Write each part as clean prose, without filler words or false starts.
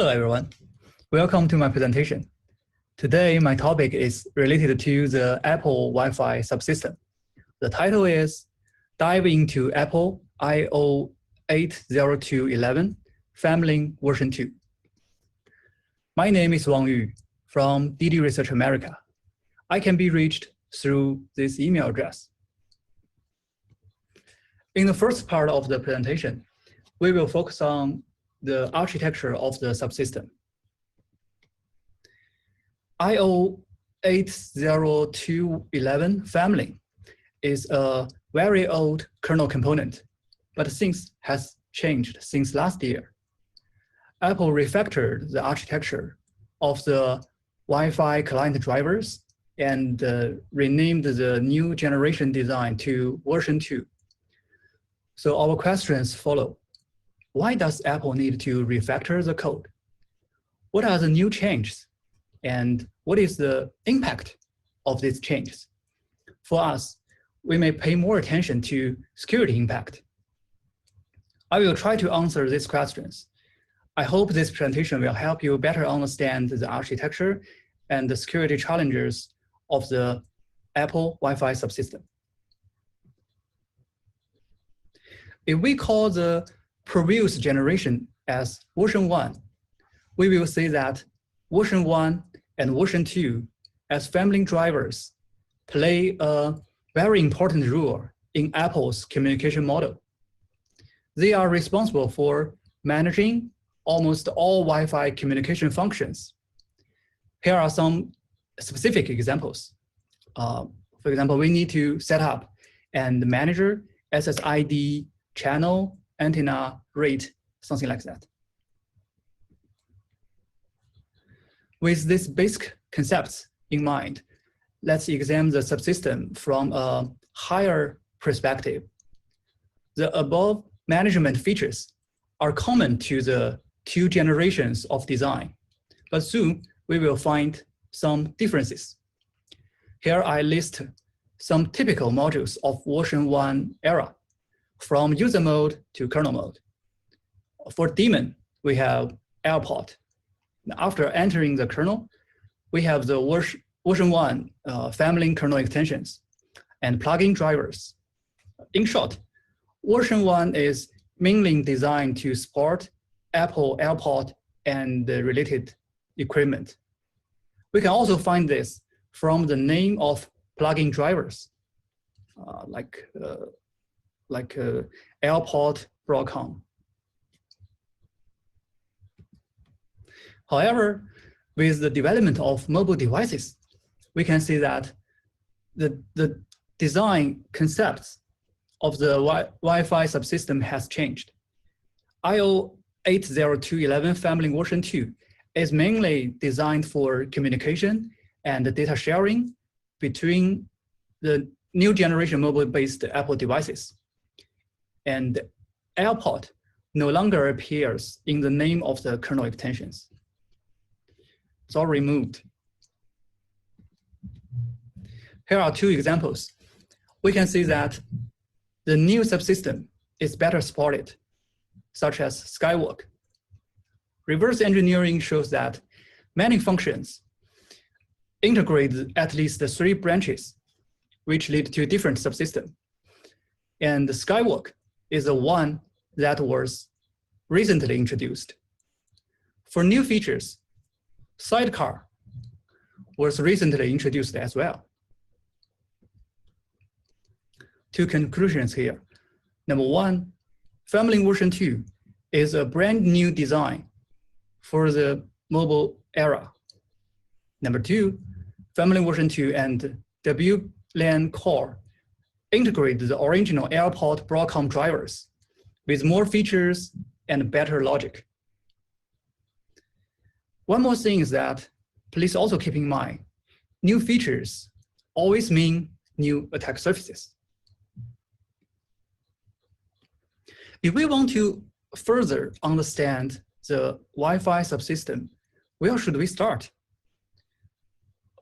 Hello, everyone. Welcome to my presentation. Today, my topic is related to the Apple Wi-Fi subsystem. The title is Dive into Apple IO80211 Family version 2. My name is Wang Yu from DD Research America. I can be reached through this email address. In the first part of the presentation, we will focus on the architecture of the subsystem. IO80211 family is a very old kernel component, but things has changed since last year. Apple refactored the architecture of the Wi-Fi client drivers and renamed the new generation design to version 2. So our questions follow. Why does Apple need to refactor the code? What are the new changes? And what is the impact of these changes? For us, we may pay more attention to security impact. I will try to answer these questions. I hope this presentation will help you better understand the architecture and the security challenges of the Apple Wi-Fi subsystem. If we call the previous generation as version 1, we will say that version 1 and version 2 as family drivers play a very important role in Apple's communication model. They are responsible for managing almost all Wi-Fi communication functions. Here are some specific examples. For example, we need to set up and manage SSID, channel, antenna, rate, something like that. With these basic concepts in mind, let's examine the subsystem from a higher perspective. The above management features are common to the two generations of design, but soon we will find some differences. Here I list some typical modules of version 1 era, from user mode to kernel mode. For daemon, we have airport. After entering the kernel, we have the version 1 family kernel extensions and plugin drivers. In short, version 1 is mainly designed to support Apple airport and the related equipment. We can also find this from the name of plugin drivers, like airport Broadcom. However, with the development of mobile devices, we can see that the design concepts of the Wi-Fi subsystem has changed. IO80211 family version 2 is mainly designed for communication and data sharing between the new generation mobile-based Apple devices. And airport no longer appears in the name of the kernel extensions. It's all removed. Here are two examples. We can see that the new subsystem is better supported, such as Skywalk. Reverse engineering shows that many functions integrate at least 3 branches, which lead to different subsystems. And the Skywalk is the one that was recently introduced. For new features, Sidecar was recently introduced as well. Two conclusions here. Number 1, family version 2 is a brand new design for the mobile era. Number 2, family version 2 and WLAN core integrate the original airport Broadcom drivers with more features and better logic. One more thing is that please also keep in mind, new features always mean new attack surfaces. If we want to further understand the Wi-Fi subsystem, where should we start?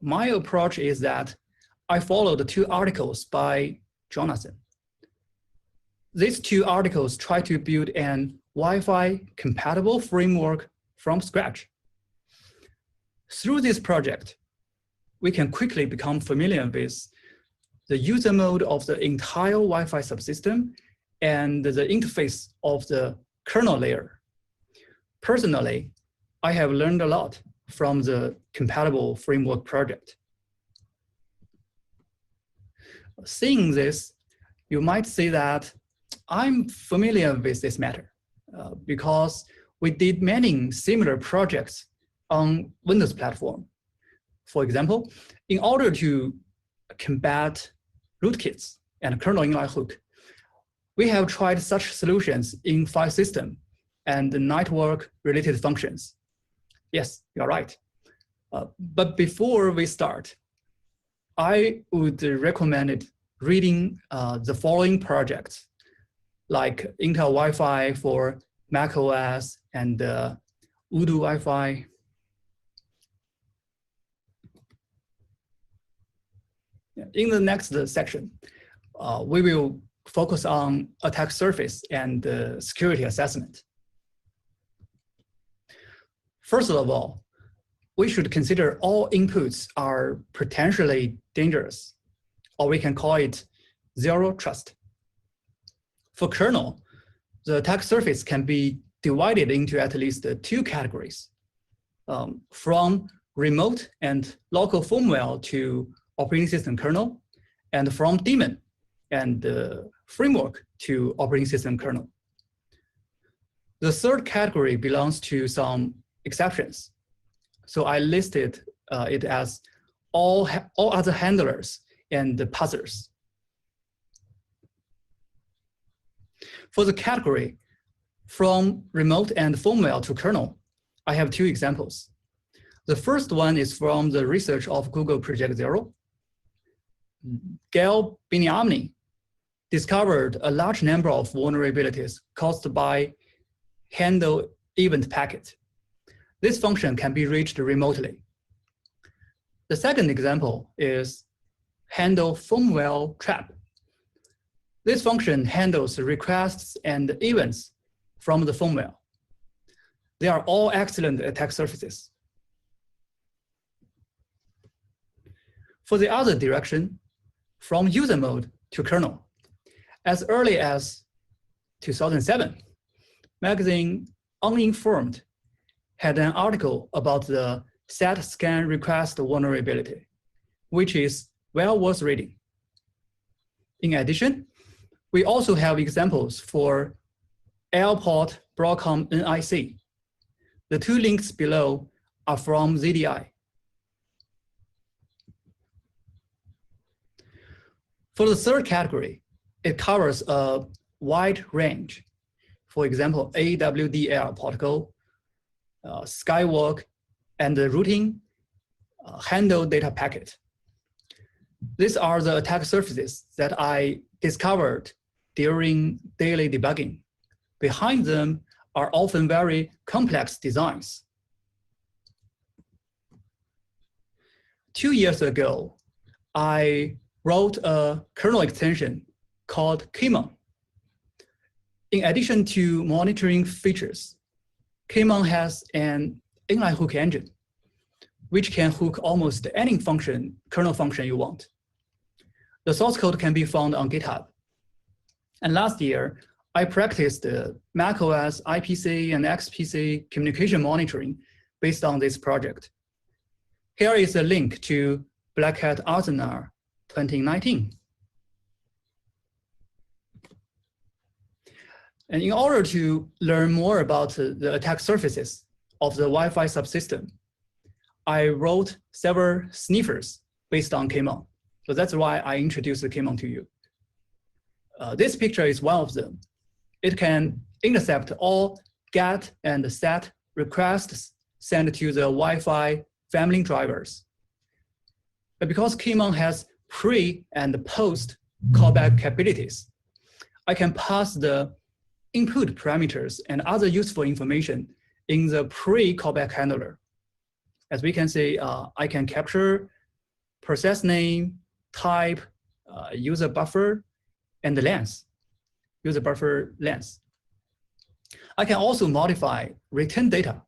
My approach is that I followed 2 articles by Jonathan. These 2 articles try to build an Wi-Fi compatible framework from scratch. Through this project, we can quickly become familiar with the user mode of the entire Wi-Fi subsystem and the interface of the kernel layer. Personally, I have learned a lot from the compatible framework project. Seeing this, you might say that I'm familiar with this matter because we did many similar projects on Windows platform. For example, in order to combat rootkits and kernel inline hook, we have tried such solutions in file system and network-related functions. Yes, you're right. But before we start, I would recommend reading the following projects, like Intel Wi-Fi for macOS and Voodoo Wi-Fi. In the next section, we will focus on attack surface and security assessment. First of all, we should consider all inputs are potentially dangerous, or we can call it zero trust. For kernel, the attack surface can be divided into at least two categories, from remote and local firmware to operating system kernel, and from daemon and framework to operating system kernel. The third category belongs to some exceptions. So I listed it as all other handlers and the parsers. For the category from remote and firmware to kernel, I have two examples. The first one is from the research of Google Project Zero. Gail Biniamni discovered a large number of vulnerabilities caused by handle event packet. This function can be reached remotely. The second example is handle firmware trap. This function handles requests and events from the firmware. They are all excellent attack surfaces. For the other direction, from user mode to kernel, as early as 2007, magazine Uninformed had an article about the set scan request vulnerability, which is well worth reading. In addition, we also have examples for Airport Broadcom NIC. The two links below are from ZDI. For the third category, it covers a wide range. For example, AWDL protocol, Skywalk, and the routing handle data packet. These are the attack surfaces that I discovered during daily debugging. Behind them are often very complex designs. 2 years ago, I wrote a kernel extension called Kmon. In addition to monitoring features, Kmon has an inline hook engine, which can hook almost any function, kernel function you want. The source code can be found on GitHub. And last year, I practiced macOS, IPC, and XPC communication monitoring based on this project. Here is a link to Black Hat Arsenal 2019. And in order to learn more about the attack surfaces of the Wi-Fi subsystem, I wrote several sniffers based on Kmon. So that's why I introduced the Kmon to you. This picture is one of them. It can intercept all GET and SET requests sent to the Wi-Fi family drivers. But because Kmon has pre and post callback capabilities, I can pass the input parameters and other useful information in the pre-callback handler. As we can see, I can capture process name, type, user buffer, and the length, user buffer length. I can also modify return data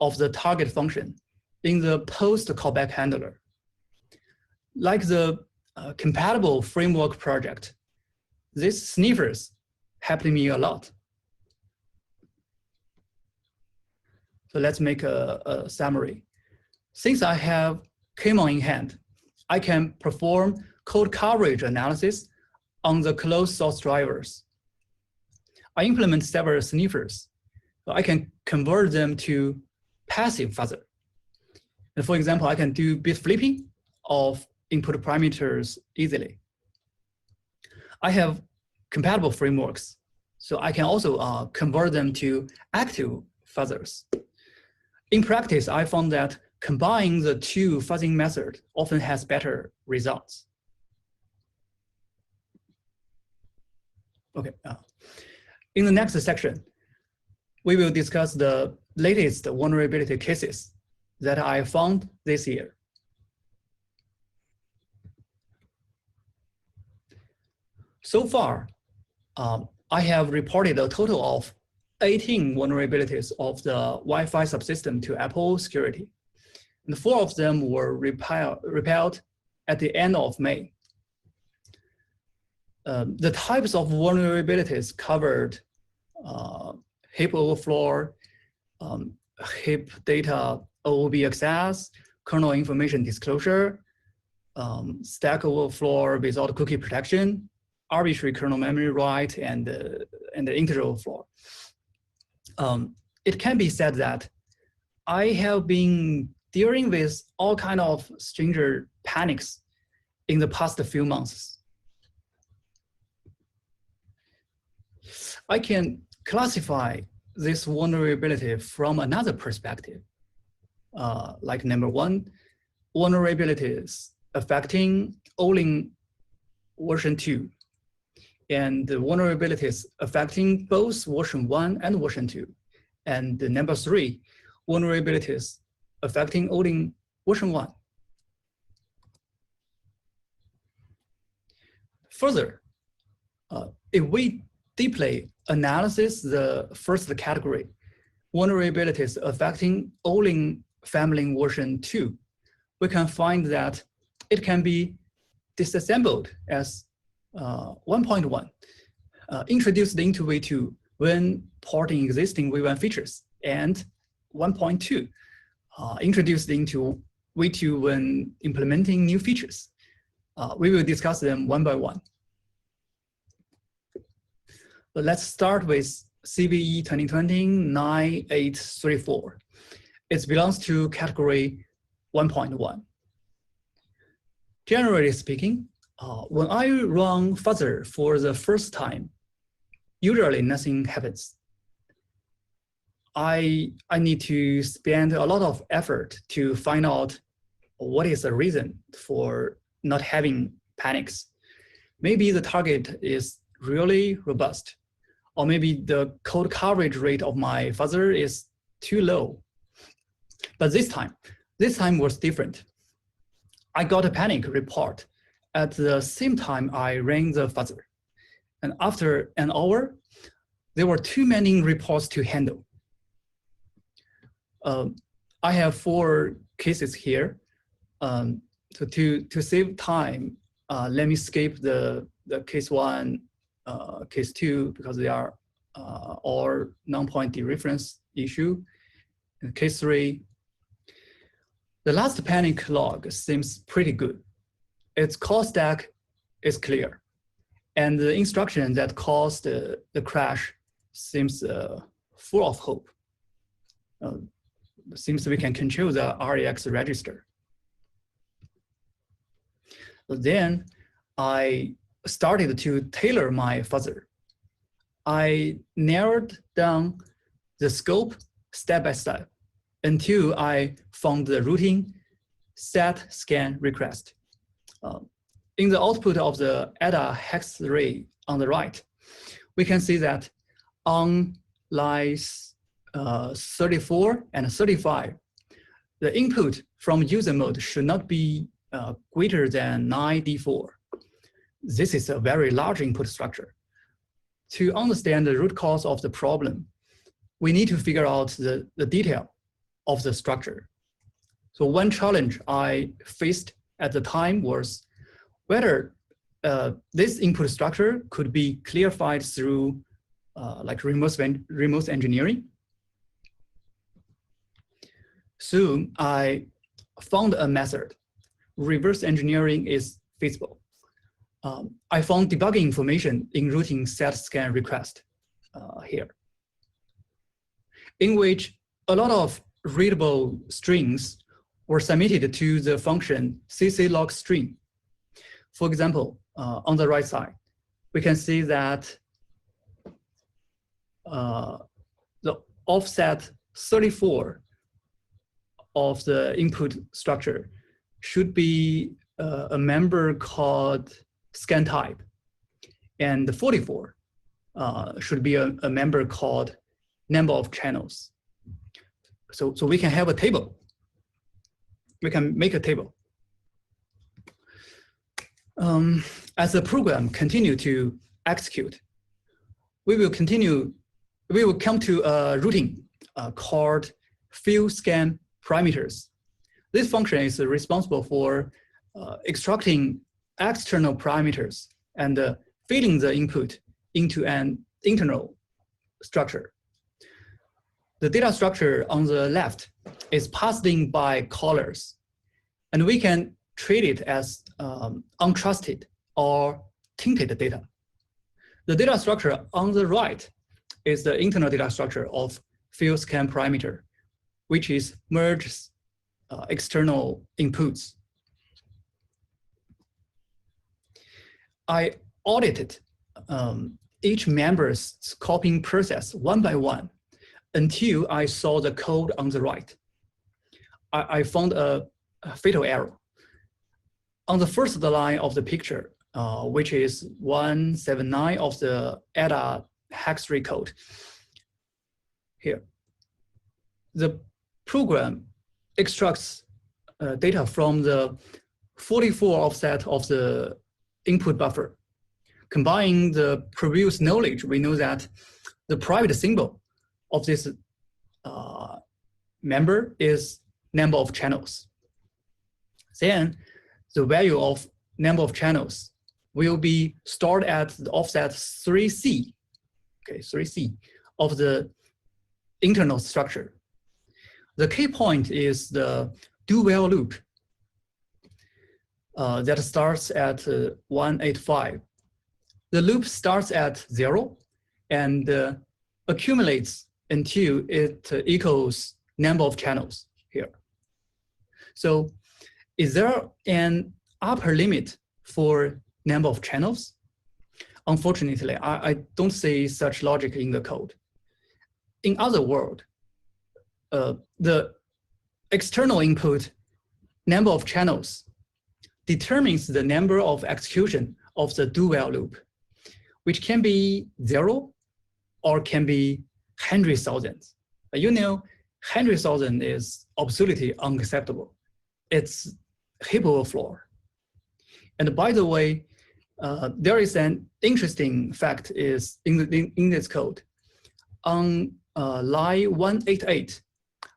of the target function in the post callback handler. Like the compatible framework project, these sniffers helped me a lot. So let's make a summary. Since I have KMon in hand, I can perform code coverage analysis on the closed source drivers. I implement several sniffers. So I can convert them to passive fuzzer. And for example, I can do bit flipping of input parameters easily. I have compatible frameworks, so I can also convert them to active fuzzers. In practice, I found that combining the two fuzzing methods often has better results. Okay. In the next section, we will discuss the latest vulnerability cases that I found this year. So far, I have reported a total of 18 vulnerabilities of the Wi-Fi subsystem to Apple security. And 4 of them were repelled at the end of May. The types of vulnerabilities covered heap overflow, heap data OOB access, kernel information disclosure, stack overflow without cookie protection, arbitrary kernel memory write, and the integer overflow. It can be said that I have been dealing with all kinds of stranger panics in the past few months. I can classify this vulnerability from another perspective. Like number 1, vulnerabilities affecting Olin version 2, and the vulnerabilities affecting both version 1 and version 2. And the number 3, vulnerabilities affecting Olin version 1. Further, if we deeply analyze the first category, vulnerabilities affecting Olin family version 2, we can find that it can be disassembled as 1.1, introduced into V2 when porting existing V1 features, and 1.2, introduced into V2 when implementing new features. We will discuss them one by one. But let's start with CVE 2020-9834. It belongs to category 1.1. Generally speaking, when I run fuzzer for the first time, usually nothing happens. I need to spend a lot of effort to find out what is the reason for not having panics. Maybe the target is really robust, or maybe the code coverage rate of my fuzzer is too low. But this time was different. I got a panic report at the same time I ran the fuzzer. And after an hour, there were too many reports to handle. I have 4 cases here. So to save time, let me skip the case 1, case 2, because they are all non-point dereference issue. And case 3, the last panic log seems pretty good. Its call stack is clear, and the instruction that caused the crash seems full of hope. Seems we can control the REX register. Then I started to tailor my fuzzer. I narrowed down the scope step by step until I found the routing set scan request. In the output of the ADA hex array on the right, we can see that on lines 34 and 35, the input from user mode should not be greater than 9D4. This is a very large input structure. To understand the root cause of the problem, we need to figure out the detail of the structure. So one challenge I faced at the time was whether this input structure could be clarified through like remote engineering. Soon I found a method. Reverse engineering is feasible. I found debugging information in routing set scan request here, in which a lot of readable strings were submitted to the function cclogstring. For example, on the right side, we can see that the offset 34 of the input structure should be a member called scan type, and the 44 should be a member called number of channels. So we can have a table. We can make a table. As the program continue to execute, we will come to a routine called field scan parameters. This function is responsible for extracting external parameters and feeding the input into an internal structure. The data structure on the left is passed in by callers, and we can treat it as untrusted or tainted data. The data structure on the right is the internal data structure of field scan parameter, which is merges external inputs. I audited each member's copying process one by one until I saw the code on the right. I found a fatal error. On the first line of the picture, which is 179 of the ADA hex3 code, here, the program extracts data from the 44 offset of the input buffer. Combining the previous knowledge, we know that the private symbol of this member is number of channels. Then the value of number of channels will be stored at the offset 3C, okay, 3C of the internal structure. The key point is the do-while loop that starts at 185. The loop starts at 0 and accumulates until it equals number of channels here. So is there an upper limit for number of channels? Unfortunately, I don't see such logic in the code. In other words, the external input number of channels determines the number of execution of the do-while loop, which can be 0 or can be 100,000. You know, 100,000 is absolutely unacceptable. It's heap overflow. And by the way, there is an interesting fact is in this code. On line 188,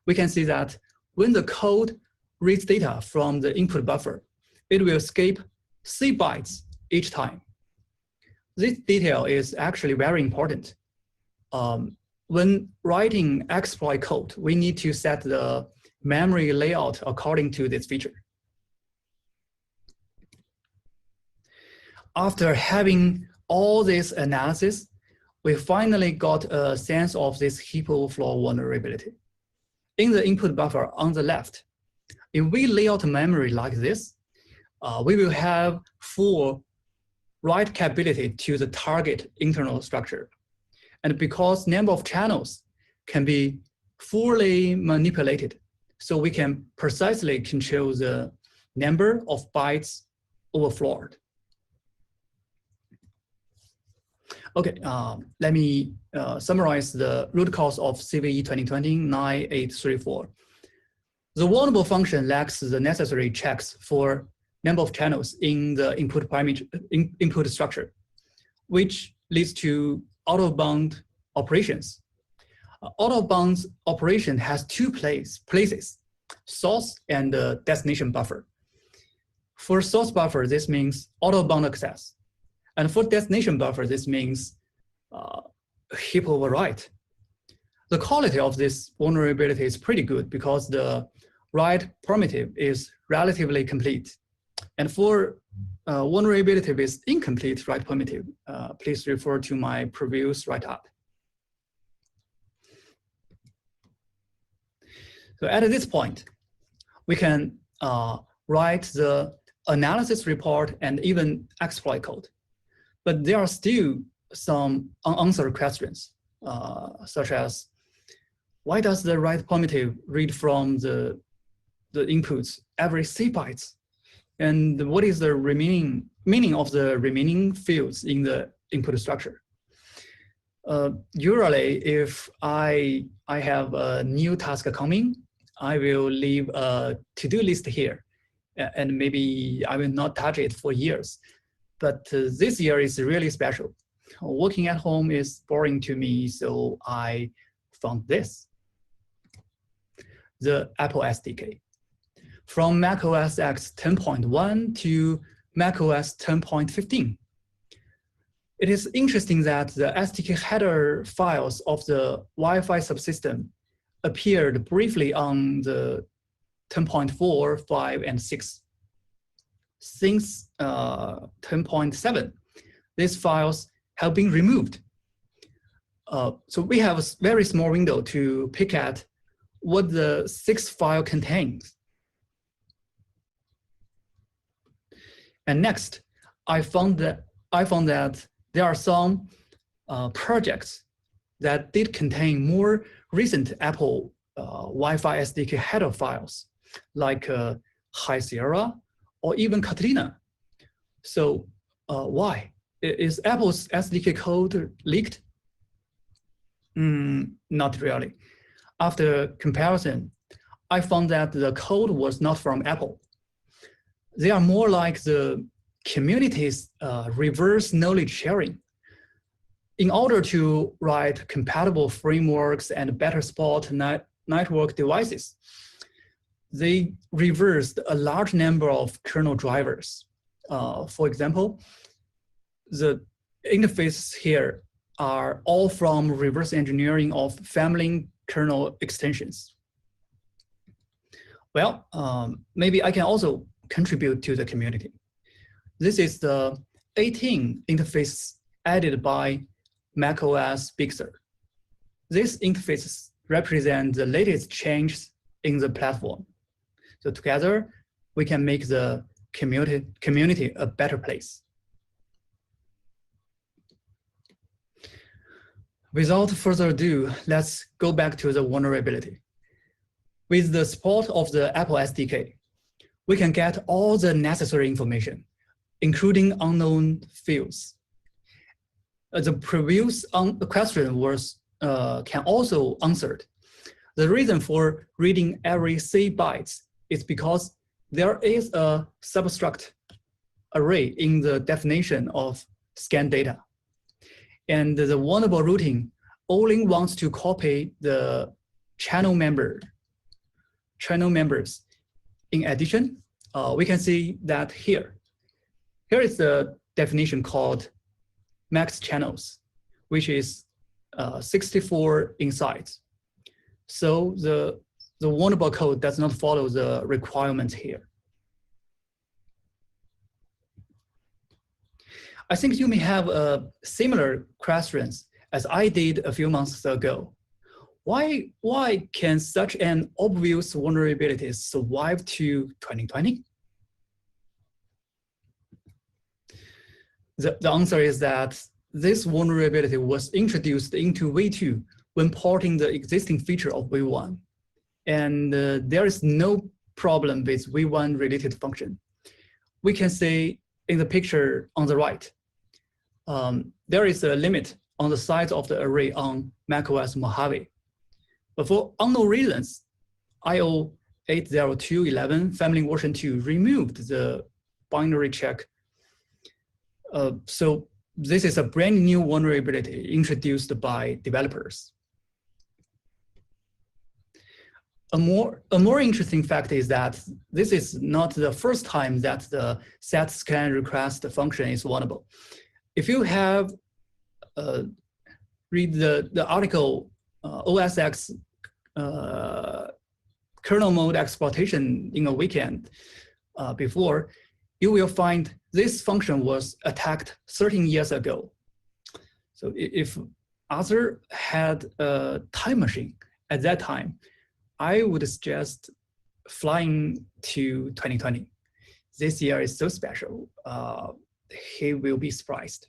we can see that when the code reads data from the input buffer, it will skip C bytes each time. This detail is actually very important. When writing exploit code, we need to set the memory layout according to this feature. After having all this analysis, we finally got a sense of this heap overflow vulnerability. In the input buffer on the left, if we lay out memory like this, we will have full write capability to the target internal structure. And because number of channels can be fully manipulated, so we can precisely control the number of bytes overflowed. Okay, let me summarize the root cause of CVE 2020-9834. The vulnerable function lacks the necessary checks for number of channels in the input parameter input structure, which leads to out-of-bound operations. Out-of-bounds operation has two places, source and destination buffer. For source buffer, this means out-of-bound access. And for destination buffer, this means heap overwrite. The quality of this vulnerability is pretty good because the write primitive is relatively complete. And for vulnerability with incomplete write primitive, please refer to my previous write-up. So at this point, we can write the analysis report and even exploit code. But there are still some unanswered questions, such as, why does the write primitive read from the inputs every C bytes? And what is the meaning of the remaining fields in the input structure? Usually, if I have a new task coming, I will leave a to-do list here, and maybe I will not touch it for years. But this year is really special. Working at home is boring to me, so I found this, the Apple SDK. From macOS X 10.1 to macOS 10.15. It is interesting that the SDK header files of the Wi-Fi subsystem appeared briefly on the 10.4, 5, and 6. Since 10.7, these files have been removed. So we have a very small window to pick at what the 6th file contains. And next, I found that there are some projects that did contain more recent Apple Wi-Fi SDK header files, like High Sierra or even Catalina. So why? Is Apple's SDK code leaked? Not really. After comparison, I found that the code was not from Apple. They are more like the community's reverse knowledge sharing. In order to write compatible frameworks and better support network devices, they reversed a large number of kernel drivers. For example, the interfaces here are all from reverse engineering of family kernel extensions. Well, maybe I can also contribute to the community. This is the 18 interface added by macOS Big Sur. These interfaces represent the latest changes in the platform. So together, we can make the community a better place. Without further ado, let's go back to the vulnerability. With the support of the Apple SDK, we can get all the necessary information, including unknown fields. The previous question was can also answered. The reason for reading every C bytes is because there is a substruct array in the definition of scan data. And the vulnerable routing only wants to copy the channel members. In addition, we can see that here. Here is the definition called max channels, which is 64 in size. So the vulnerable code does not follow the requirements here. I think you may have similar questions as I did a few months ago. Why can such an obvious vulnerability survive to 2020? The answer is that this vulnerability was introduced into V2 when porting the existing feature of V1. And there is no problem with V1 related function. We can see in the picture on the right, there is a limit on the size of the array on macOS Mojave. But for unknown reasons, IO80211FamilyV2 removed the binary check. So this is a brand new vulnerability introduced by developers. A more interesting fact is that this is not the first time that the set scan request function is vulnerable. If you have read the article OSX kernel mode exploitation in a weekend before, you will find this function was attacked 13 years ago. So if Arthur had a time machine at that time, I would suggest flying to 2020. This year is so special. He will be surprised.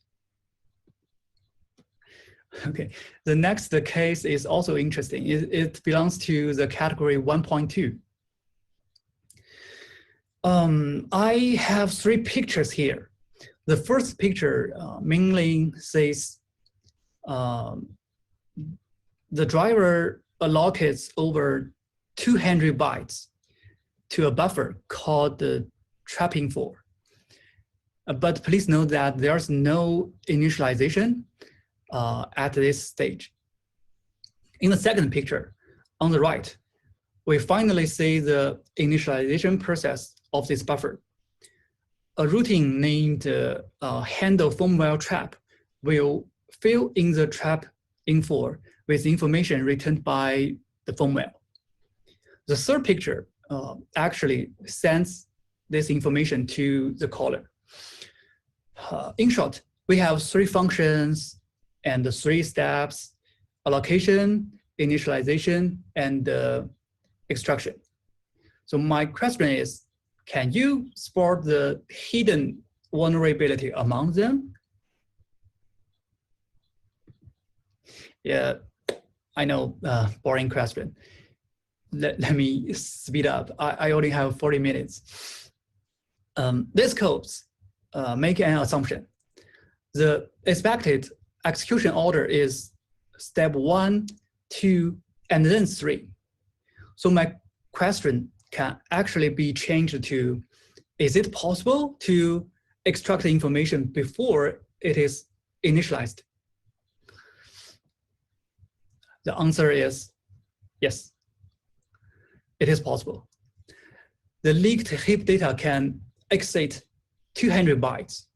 Okay, the next case is also interesting. It belongs to the category 1.2. I have 3 pictures here. The first picture mainly says the driver allocates over 200 bytes to a buffer called the trapping for. But please note that there's no initialization at this stage. In the second picture, on the right, we finally see the initialization process of this buffer. A routine named handle firmware trap will fill in the trap info with information returned by the firmware. The third picture actually sends this information to the caller. In short, we have 3 functions and 3 steps: allocation, initialization, and extraction. So my question is, can you spot the hidden vulnerability among them? Yeah, I know, boring question. Let me speed up. I only have 40 minutes. These codes make an assumption. The expected execution order is step 1, 2, and then 3. So my question can actually be changed to, is it possible to extract the information before it is initialized? The answer is yes, it is possible. The leaked heap data can exceed 200 bytes,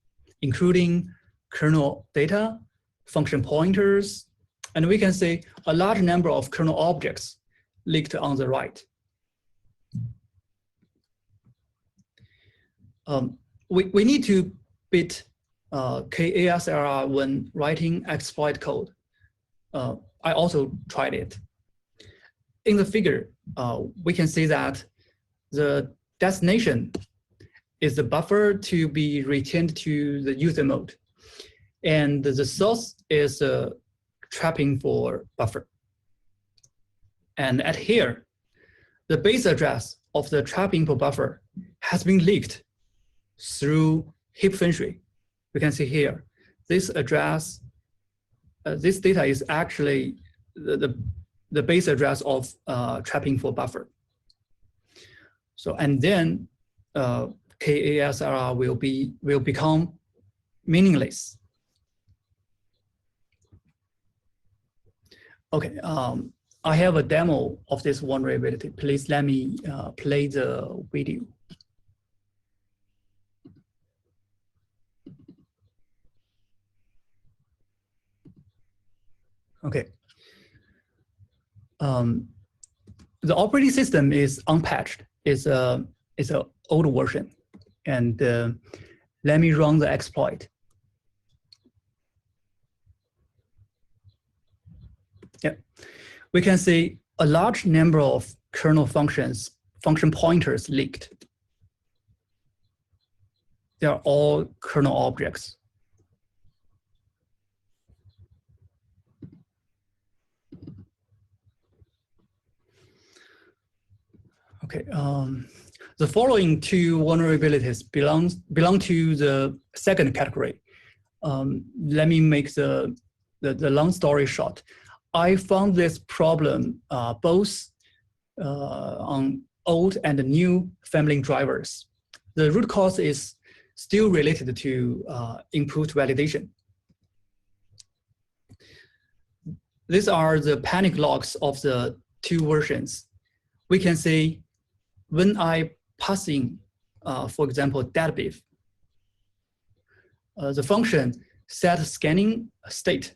including kernel data, function pointers, and we can see a large number of kernel objects leaked on the right. We need to beat KASLR when writing exploit code. I also tried it. In the figure, we can see that the destination is the buffer to be returned to the user mode, and the source is a trapping for buffer. And at here, the base address of the trapping for buffer has been leaked through heap feng-shui. We can see here, this address, this data is actually the base address of trapping for buffer. So, and then KASLR will become meaningless. Okay, I have a demo of this vulnerability. Please let me play the video. Okay. The operating system is unpatched. It's an old version, and let me run the exploit. Yeah, we can see a large number of kernel functions, function pointers leaked. They are all kernel objects. Okay, the following 2 vulnerabilities belong to the second category. Let me make the long story short. I found this problem both on old and new family drivers. The root cause is still related to input validation. These are the panic logs of the 2 versions. we can say when I pass in, for example, database, the function set scanning state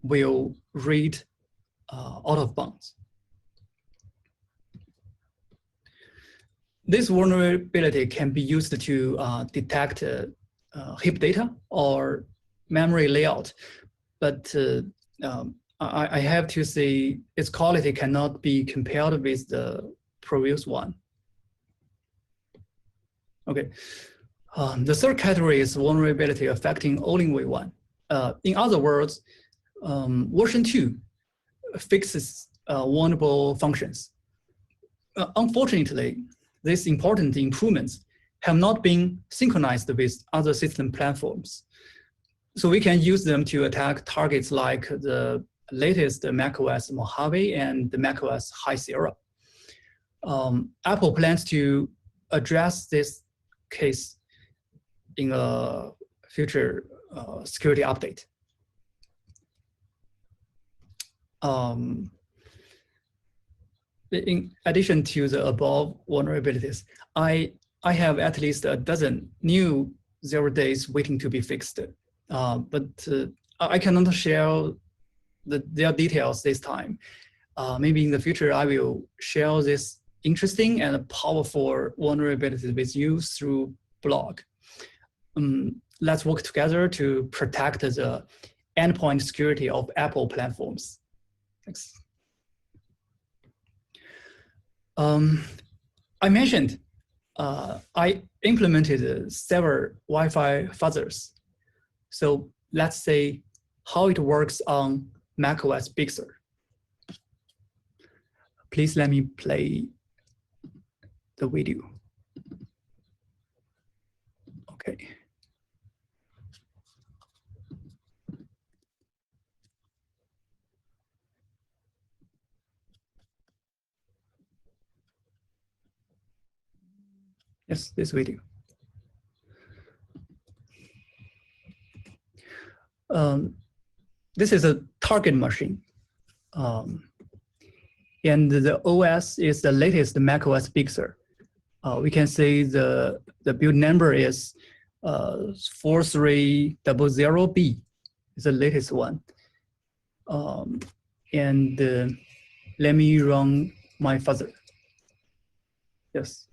will read out of bounds. This vulnerability can be used to detect heap data or memory layout, but I have to say its quality cannot be compared with the previous one. Okay, the third category is vulnerability affecting all-in-way one. In other words, version 2 fixes vulnerable functions. Unfortunately, these important improvements have not been synchronized with other system platforms. So we can use them to attack targets like the latest macOS Mojave and the macOS High Sierra. Apple plans to address this case in a future security update. In addition to the above vulnerabilities, I have at least a dozen new 0 days waiting to be fixed, but I cannot share their details this time. Maybe in the future, I will share this interesting and powerful vulnerabilities with you through blog. Let's work together to protect the endpoint security of Apple platforms. Thanks. I mentioned I implemented several Wi-Fi fuzzers. So let's say how it works on macOS Big Sur. Please let me play the video. Okay. Yes, this video. This is a target machine. And the OS is the latest macOS Big Sur. We can say the build number is 4300B, is the latest one. And let me run my fuzzer. Yes.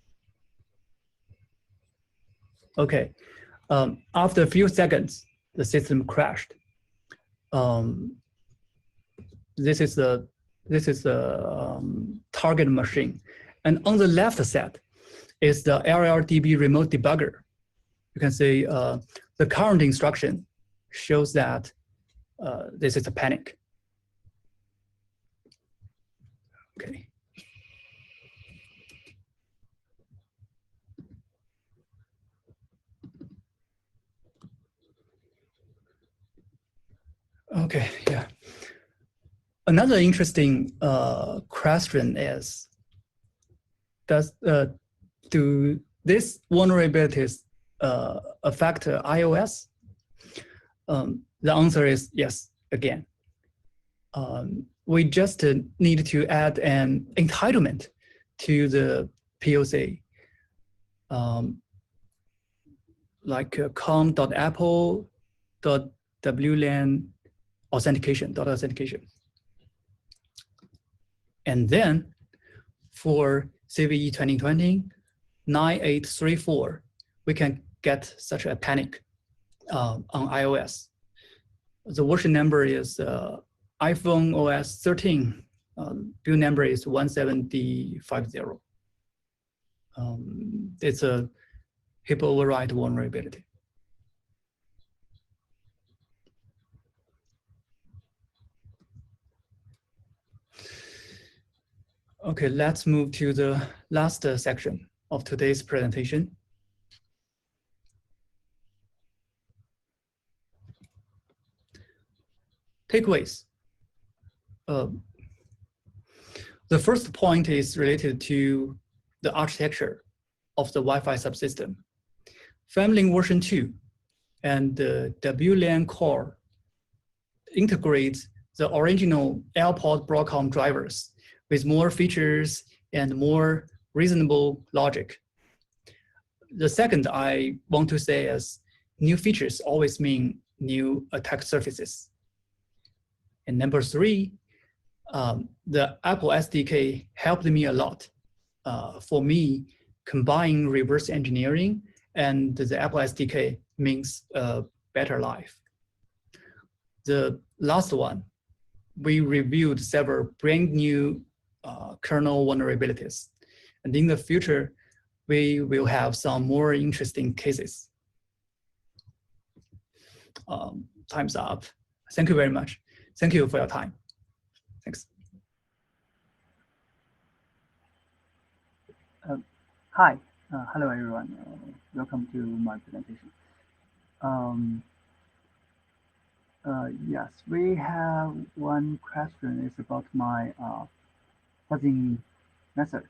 Okay. After a few seconds, the system crashed. This is the target machine, and on the left side is the LLDB remote debugger. You can see the current instruction shows that this is a panic. Okay. Okay, yeah. Another interesting question is, do these vulnerabilities affect iOS? The answer is yes, again. We just need to add an entitlement to the POC, like com.apple.wlan authentication. And then for CVE 2020-9834, we can get such a panic on iOS. The version number is iPhone OS 13. Build number is 17D50. It's a heap override vulnerability. Okay, let's move to the last section of today's presentation. Takeaways. The first point is related to the architecture of the Wi-Fi subsystem. Family version 2 and the WLAN core integrates the original AirPod Broadcom drivers with more features and more reasonable logic. The second I want to say is new features always mean new attack surfaces. And number three, the Apple SDK helped me a lot. For me, combining reverse engineering and the Apple SDK means a better life. The last one, we reviewed several brand new kernel vulnerabilities. And in the future, we will have some more interesting cases. Time's up. Thank you very much. Thank you for your time. Thanks. Hi, hello everyone. Welcome to my presentation. Yes, we have one question. It's about my fuzzing method.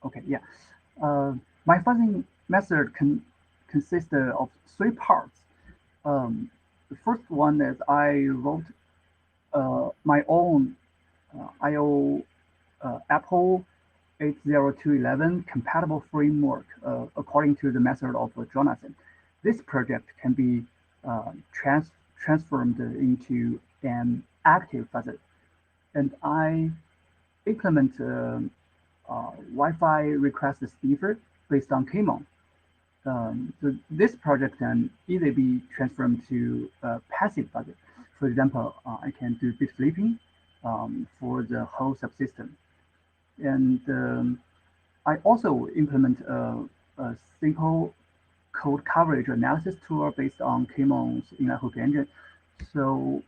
Okay, yeah. My fuzzing method consists of three parts. The first one is I wrote my own Apple IO80211 compatible framework according to the method of Jonathan. This project can be transformed into an active fuzzer. And I implement Wi-Fi request sniffer based on KMon. So this project can easily be transformed to a passive fuzzer. For example, I can do bit flipping for the whole subsystem. And I also implement a simple code coverage analysis tool based on KMon's inline-hook engine. So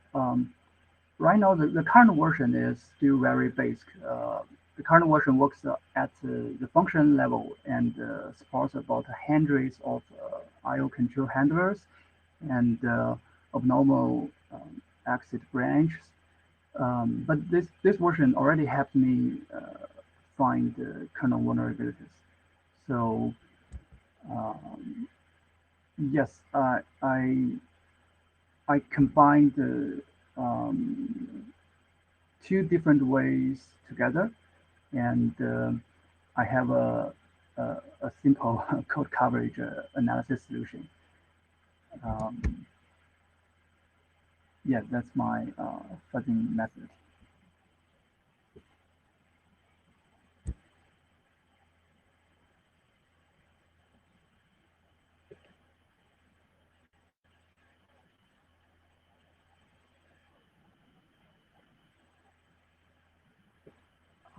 right now, the current version is still very basic. The current version works at the function level and supports about hundreds of I/O control handlers and abnormal exit branches. But this version already helped me find kernel vulnerabilities. So yes, I combined the two different ways together, and I have a simple code coverage analysis solution. Yeah, that's my fuzzing method.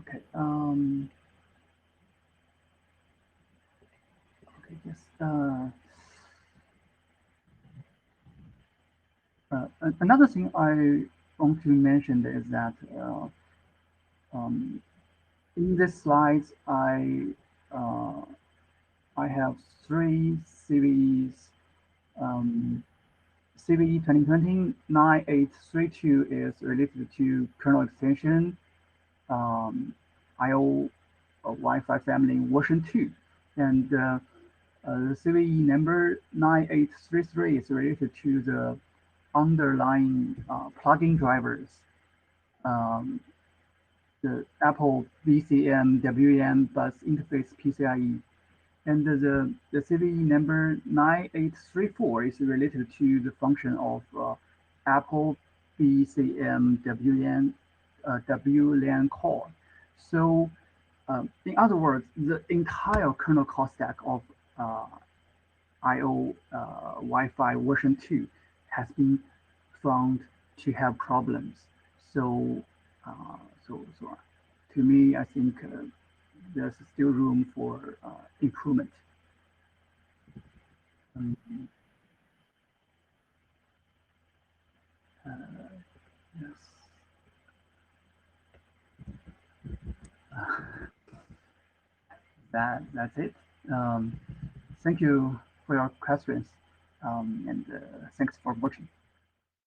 Okay. Okay. Yes. Another thing I want to mention is that in this slides I have three CVEs. CVE 2020-9832 is related to kernel extension, IO Wi-Fi family version 2. And the CVE number 9833 is related to the underlying plugin drivers, the Apple BCM, WM bus interface PCIe. And the CVE number 9834 is related to the function of Apple BCM WLAN core. So in other words, the entire kernel core stack of IO Wi-Fi version 2 has been found to have problems. So, to me, I think there's still room for improvement. Yes. That's it. Thank you for your questions, and thanks for watching.